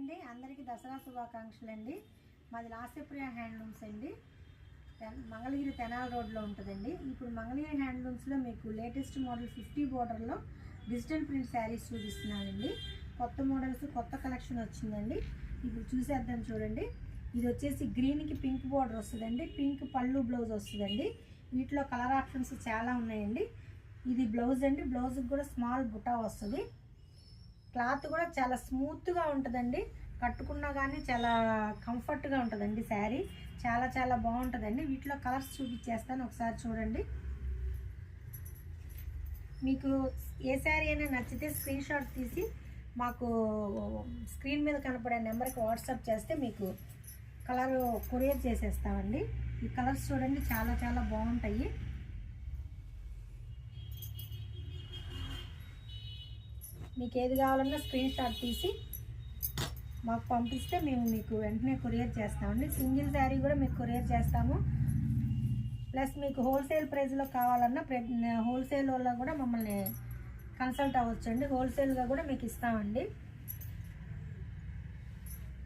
అండి, అందరికీ దసరా శుభాకాంక్షలు అండి. మాది లాస్యప్రియ హ్యాండ్లూమ్స్ అండి. మంగళగిరి తెనాలి రోడ్లో ఉంటుందండి. ఇప్పుడు మంగళగిరి హ్యాండ్లూమ్స్లో మీకు లేటెస్ట్ మోడల్ 50 బోర్డర్లో డిజిటల్ ప్రింట్ శారీస్ చూపిస్తున్నానండి. కొత్త మోడల్స్, కొత్త కలెక్షన్ వచ్చిందండి. ఇప్పుడు చూసేద్దాం చూడండి. ఇది వచ్చేసి గ్రీన్కి పింక్ బోర్డర్ వస్తుందండి. పింక్ పళ్ళు బ్లౌజ్ వస్తుందండి. వీటిలో కలర్ ఆప్షన్స్ చాలా ఉన్నాయండి. ఇది బ్లౌజ్ అండి. బ్లౌజ్కి కూడా స్మాల్ బుటా వస్తుంది. క్లాత్ కూడా చాలా స్మూత్గా ఉంటుందండి. కట్టుకున్నా కానీ చాలా కంఫర్ట్గా ఉంటుందండి. శారీ చాలా చాలా బాగుంటుందండి. వీటిలో కలర్స్ చూపించేస్తాను, ఒకసారి చూడండి. మీకు ఏ శారీ అయినా నచ్చితే స్క్రీన్ షాట్ తీసి మాకు స్క్రీన్ మీద కనపడే నెంబర్కి వాట్సాప్ చేస్తే మీకు కలర్ కొరియర్ చేసేస్తామండి. ఈ కలర్స్ చూడండి, చాలా చాలా బాగుంటాయి. మీకు ఏది కావాలన్నా స్క్రీన్ షాట్ తీసి మాకు పంపిస్తే మేము మీకు వెంటనే కొరియర్ చేస్తామండి. సింగిల్ శారీ కూడా మీకు కొరియర్ చేస్తాము. ప్లస్ మీకు హోల్సేల్ ప్రైస్లో కావాలన్నా హోల్సేల్ వల్ల కూడా మమ్మల్ని కన్సల్ట్ అవ్వచ్చండి. హోల్సేల్గా కూడా మీకు ఇస్తామండి.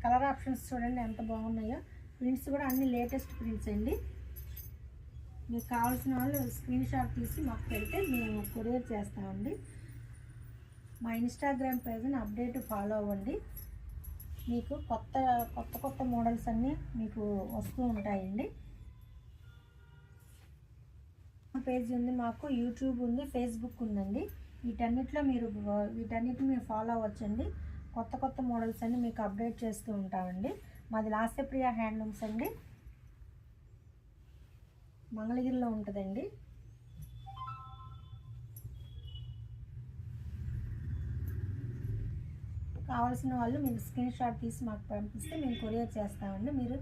కలర్ ఆప్షన్స్ చూడండి ఎంత బాగున్నాయో. ప్రింట్స్ కూడా అన్ని లేటెస్ట్ ప్రింట్స్ అండి. మీకు కావాల్సిన వాళ్ళు స్క్రీన్ షాట్ తీసి మాకు పెడితే మేము కొరియర్ చేస్తామండి. మా ఇన్స్టాగ్రామ్ పేజ్ని అప్డేట్ ఫాలో అవ్వండి. మీకు కొత్త మోడల్స్ అన్నీ మీకు వస్తూ ఉంటాయండి. పేజ్ ఉంది మాకు, యూట్యూబ్ ఉంది, ఫేస్బుక్ ఉందండి. వీటన్నిటిని మీరు ఫాలో అవ్వచ్చండి. కొత్త మోడల్స్ అన్నీ మీకు అప్డేట్ చేస్తూ ఉంటామండి. మాది లాస్యప్రియ హ్యాండ్లూమ్స్ అండి, మంగళగిరిలో ఉంటుందండి. కావాల్సిన వాళ్ళు మీరు స్క్రీన్ షాట్ తీసి మాకు పంపిస్తే మేము కొరియర్ చేస్తామండి. మీరు